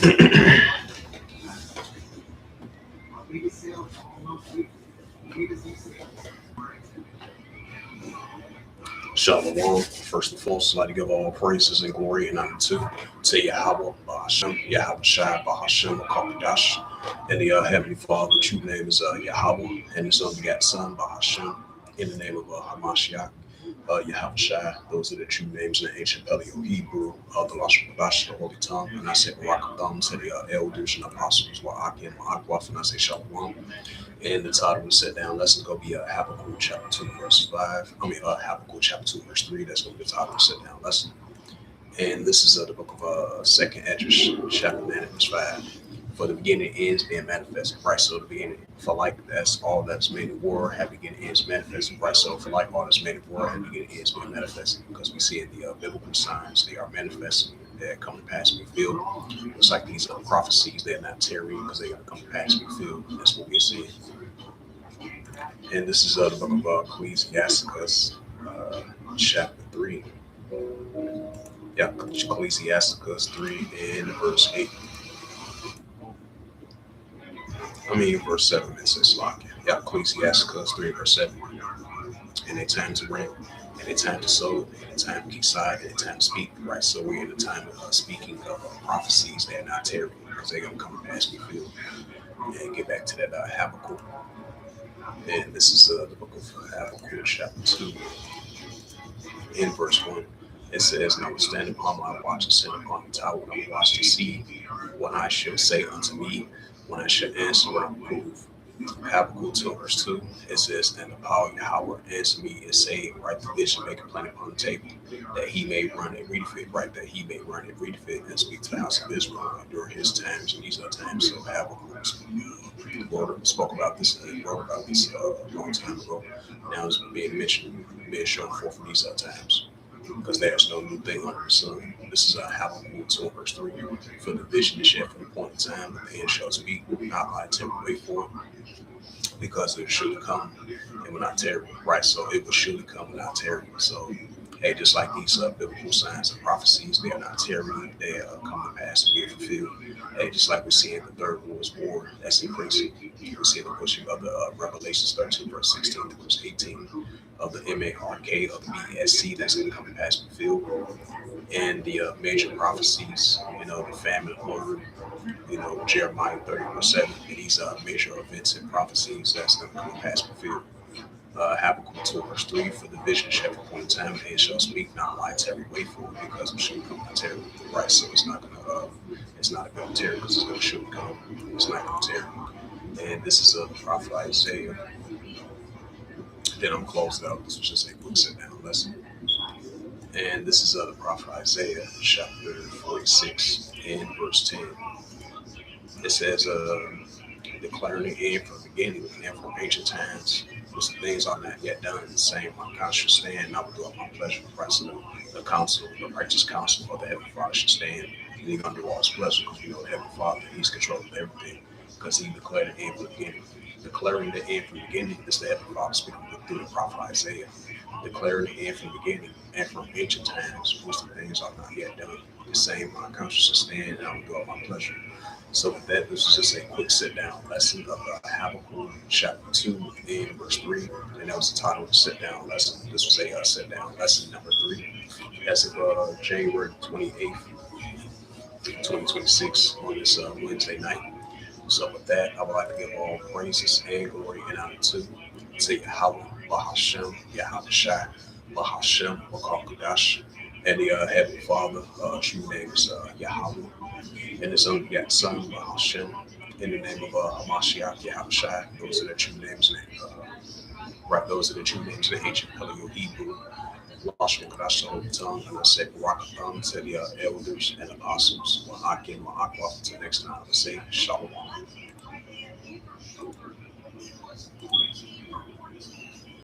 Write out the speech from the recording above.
Shalom. First and foremost, I'd like to give all praises and glory and honor to Yahweh, Bahashem, Yahweh Shai, Bahashem, Kakadash, and the Heavenly Father. True name is Yahweh, and His only begotten Son, Bahashem, in the name of Hamashiach, Yahweh Shai. Those are the true names in the ancient Paleo Hebrew, the Lashon Kodash, the Holy Tongue, and I say Barakatham to the elders and apostles, Wa'akim, Ma'akwaf, and I say Shalom. And the title of the Sitdown lesson is going to be Habakkuk Chapter 2, verse 5. Habakkuk Chapter 2, verse 3. That's going to be the title of the Sitdown lesson. And this is the book of 2nd Esdras, chapter 9, verse 5. For the beginning ends being manifested, right? So the beginning, for like that's all that's made in war, have beginning ends manifested, right? So for like all that's made in war, have beginning ends being manifested, because we see in the biblical signs they are manifesting, they're coming to pass and be filled. It's like these prophecies, they're not tarrying because they're going to come to pass and be filled. That's what we're seeing. And this is the book of Ecclesiasticus, chapter 3. Yeah, Ecclesiasticus 3 and verse 8. Verse 7, it says, yeah, Ecclesiasticus 3, verse 7. And a time to rent, and a time to sow, and a time to keep side, and a time to speak, right? So we're in the time of speaking of prophecies that are not tarrying, because they're going to come and pass me field. And get back to that Habakkuk. And this is the book of Habakkuk, chapter 2, in verse 1. It says, and I will stand upon my watch and sit upon the tower, and I will watch to see what I shall say unto me, when I shall answer and reprove. Habakkuk 2, verse 2, it says, and the power of Yahweh answer me and say, write the vision, make a plain upon the table, that he may run and read it, right? That he may run and read it and speak to the house of Israel during his times, and these are times. So Habakkuk spoke about this and wrote about this a long time ago. Now it's being mentioned, being shown forth in these times, because there's no new thing under the sun. This is Habakkuk 2, verse 3. For the vision is yet for the point in time, but the end shall speak, not lie, temporary for it, because it should come and will not tarry, right? So it will surely come and not tarry. So, hey, just like these biblical signs and prophecies, they are not tarrying, they come to pass and be fulfilled. Hey, just like we see in the Third World War, that's increasing. We see the pushing of the Revelations 13, verse 16 to verse 18 of the MARK of the BSC that's going to come to pass and fulfilled. And the major prophecies, the famine, hunger, Jeremiah 30, verse 7, and these major events and prophecies that's going to come to pass and fulfilled. Habakkuk 2, verse 3, for the vision shall for point in time, and shall speak, not lie, tarry, wait for it, because it should come to tarry, right? So it's not going to tarry, because it's going to surely come. It's not going to tarry. And this is the prophet Isaiah. Then I'm closed out. This was just a quick sit-down lesson. And this is the prophet Isaiah, chapter 46, and verse 10. It says, declaring the end from the beginning and from ancient times, which the things are not yet done, the same my counsel shall stand, and I will do up my pleasure. Right? So the counsel, the righteous counsel of the Heavenly Father should stand, and he's going to do all his pleasure, because the Heavenly Father, he's controlling everything, because he declared the end from the beginning. Declaring the end from the beginning is the Heavenly Father speaking through the prophet Isaiah. Declaring the end from the beginning and from ancient times, which the things are not yet done. The same my counsel shall stand, and I will do all my pleasure. So with that, this is just a quick sit-down lesson of Habakkuk chapter 2 and verse 3. And that was the title of the sit-down lesson. This was a sit-down lesson number 3. As of January 28th, 2026 on this Wednesday night. So with that, I would like to give all praises and glory and honor to Yahweh, Bahashem, Yahweh Shai, Bahashem, Bakakadash, and the Heavenly Father, true name is Yahweh, and His only begotten Son, Bahashem, in the name of Hamashiach, Yahweh Shai. Those are the true names, right? Those are the true names of the ancient Paleo Hebrew. Lashon Kodash, the Holy Tongue, and I said Barakatham to the elders and apostles. Wa'akim, Ma'akwaf, until next time, I say Shalom.